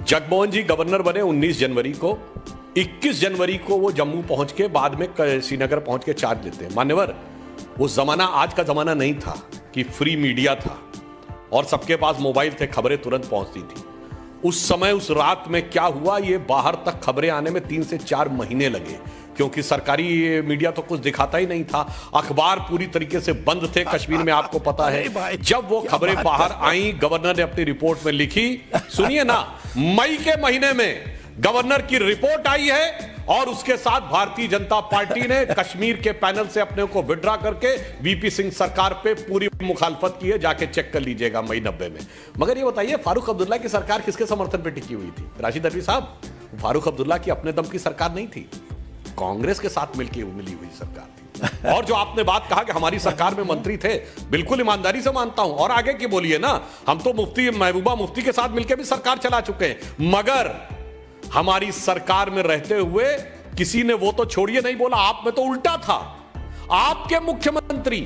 जगमोहन जी governor बने 19 जनवरी को। 21 जनवरी को वो जम्मू पहुंच के बाद में श्रीनगर पहुंच के चार्ज लेते हैं। मान्यवर, वो जमाना आज का जमाना नहीं था कि फ्री मीडिया था और सबके पास मोबाइल थे, खबरें तुरंत पहुंचती थी। उस समय उस रात में क्या हुआ, ये बाहर तक खबरें आने में 3 से 4 महीने लगे, क्योंकि सरकारी मीडिया तो कुछ दिखाता ही नहीं था। अखबार पूरी तरीके से बंद थे कश्मीर में, आपको पता है। जब वो खबरें बाहर आई, गवर्नर ने अपनी रिपोर्ट में लिखी, सुनिए ना, मई के महीने में गवर्नर की रिपोर्ट आई है और उसके साथ भारतीय जनता पार्टी ने कश्मीर के पैनल से अपने को विड्रा करके वीपी सिंह सरकार पे पूरी मुखालफत की है। जाके चेक कर लीजिएगा मई 90 में। मगर ये बताइए, फारूक अब्दुल्ला की सरकार किसके समर्थन पे टिकी हुई थी? राशिद अली साहब, फारूक अब्दुल्ला की अपने दम की सरकार नहीं थी, कांग्रेस के साथ मिलकर मिली हुई सरकार थी। और जो आपने बात कहा कि हमारी सरकार में मंत्री थे, बिल्कुल ईमानदारी से मानता हूं। और आगे की बोलिए ना, हम तो मुफ्ती महबूबा मुफ्ती के साथ मिलकर भी सरकार चला चुके हैं। मगर हमारी सरकार में रहते हुए किसी ने वो तो छोड़िए नहीं बोला, आप में तो उल्टा था। आपके मुख्यमंत्री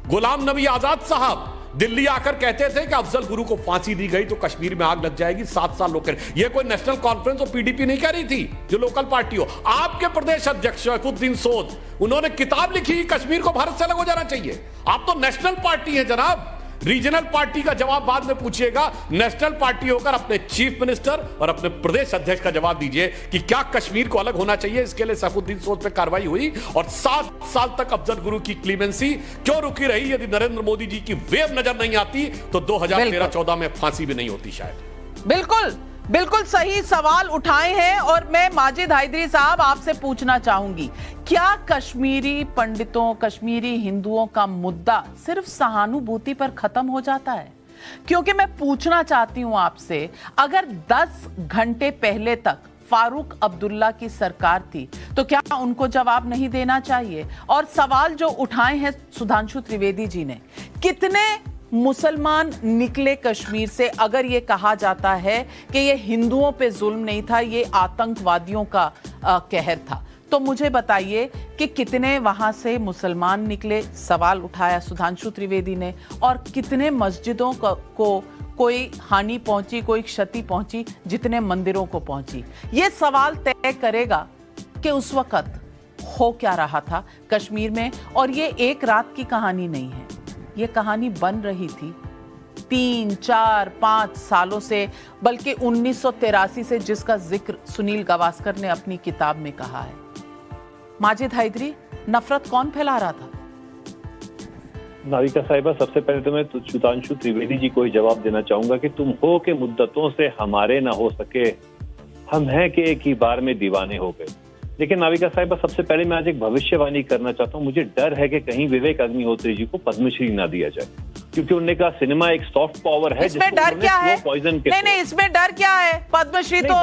गुलाम नबी आजाद साहब दिल्ली आकर कहते थे कि अफजल गुरु को फांसी दी गई तो कश्मीर में आग लग जाएगी, 7 साल लोग। ये कोई नेशनल कॉन्फ्रेंस और पीडीपी नहीं कह रही थी, जो लोकल पार्टी हो। आपके प्रदेश अध्यक्ष शैफुद्दीन सोज, उन्होंने किताब लिखी, कश्मीर को भारत से अलग हो जाना चाहिए। आप तो नेशनल पार्टी है जनाब, रीजनल पार्टी का जवाब बाद में पूछिएगा। नेशनल पार्टी होकर अपने चीफ मिनिस्टर और अपने प्रदेश अध्यक्ष का जवाब दीजिए कि क्या कश्मीर को अलग होना चाहिए। इसके लिए सैफुद्दीन सोज पे कार्रवाई हुई और 7 साल तक अफजल गुरु की क्लीमेंसी क्यों रुकी रही? यदि नरेंद्र मोदी जी की वेव नजर नहीं आती तो 2013-14 में फांसी भी नहीं होती शायद। बिल्कुल सही सवाल उठाए हैं। और मैं माजिद हैदरी साहब आपसे पूछना चाहूंगी, क्या कश्मीरी पंडितों, कश्मीरी हिंदुओं का मुद्दा सिर्फ सहानुभूति पर खत्म हो जाता है? क्योंकि मैं पूछना चाहती हूं आपसे, अगर 10 घंटे पहले तक फारूक अब्दुल्ला की सरकार थी तो क्या उनको जवाब नहीं देना चाहिए? और सवाल जो उठाए हैं सुधांशु त्रिवेदी जी ने, कितने मुसलमान निकले कश्मीर से अगर ये कहा जाता है कि ये हिंदुओं पे जुल्म नहीं था, ये आतंकवादियों का कहर था? तो मुझे बताइए कि कितने वहां से मुसलमान निकले, सवाल उठाया सुधांशु त्रिवेदी ने, और कितने मस्जिदों को कोई हानि पहुंची, कोई क्षति पहुंची, जितने मंदिरों को पहुंची? ये सवाल तय करेगा कि उस वक्त हो क्या रहा था कश्मीर में। और ये एक रात की कहानी नहीं है, ये कहानी बन रही थी 3, 4, 5 सालों से, बल्कि 1983 से, जिसका जिक्र सुनील गावस्कर ने अपनी किताब में कहा है। माजिद हैदरी, नफरत कौन फैला रहा था? नाविका साहिबा, सबसे पहले तो मैं सुधांशु त्रिवेदी जी को ही जवाब देना चाहूंगा कि तुम हो के मुद्दतों से हमारे ना हो सके, हम हैं कि एक ही बार में दीवाने हो गए। लेकिन नाविका साहिबा, सबसे पहले मैं आज एक भविष्यवाणी करना चाहता हूँ। मुझे डर है कि कहीं विवेक अग्निहोत्री जी को पद्मश्री ना दिया जाए, क्योंकि उन्होंने कहा सिनेमा एक सॉफ्ट पावर है। इसमें डर क्या है? नहीं, इसमें डर क्या है? पद्मश्री तो,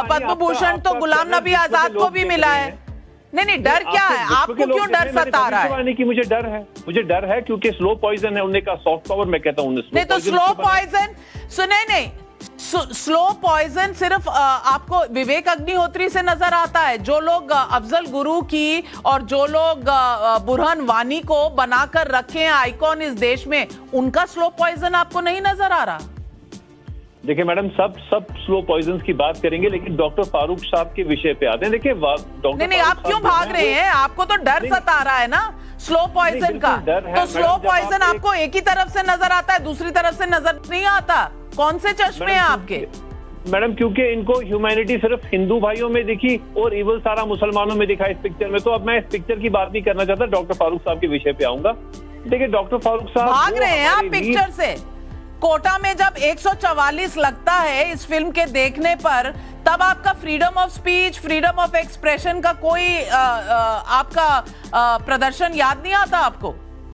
पद्म भूषण तो गुलाम नबी आजाद को भी मिला है। नहीं, डर क्या है? आपको क्यों डर सता रहा है? कि मुझे डर है क्योंकि स्लो पॉइजन है, उन्होंने कहा सॉफ्ट पावर, मैं कहता हूँ नहीं तो स्लो पॉइजन सुने नहीं, स्लो पॉइजन सिर्फ आपको विवेक अग्निहोत्री से नजर आता है। जो लोग अफजल गुरु की और जो लोग बुरहान वानी को बनाकर रखे हैं आइकॉन इस देश में, उनका स्लो पॉइजन आपको नहीं नजर आ रहा? देखिए मैडम, सब स्लो पॉइजन की बात करेंगे, लेकिन डॉक्टर फारूक साहब के विषय पे आते हैं। देखिए डॉक्टर नहीं, आप क्यों भाग रहे हैं? आपको तो डर सता रहा है ना स्लो पॉइजन का। तो स्लो पॉइजन आपको एक ही तरफ से नजर आता है, दूसरी तरफ से नजर नहीं आता। कौन से चश्मे हैं आपके? मैडम, क्योंकि इनको ह्यूमैनिटी सिर्फ हिंदू भाइयों में दिखी और इवल सारा मुसलमानों में दिखा इस पिक्चर में। तो अब मैं इस पिक्चर की बात नहीं करना चाहता, डॉक्टर फारूक साहब के विषय पे आऊंगा। देखिए डॉक्टर फारूक साहब भाग रहे हैं आप पिक्चर से। कोटा में जब 144 लगता है इस फिल्म के देखने पर, तब आपका freedom of speech, freedom of expression का कोई आपका प्रदर्शन याद नहीं आता आपको?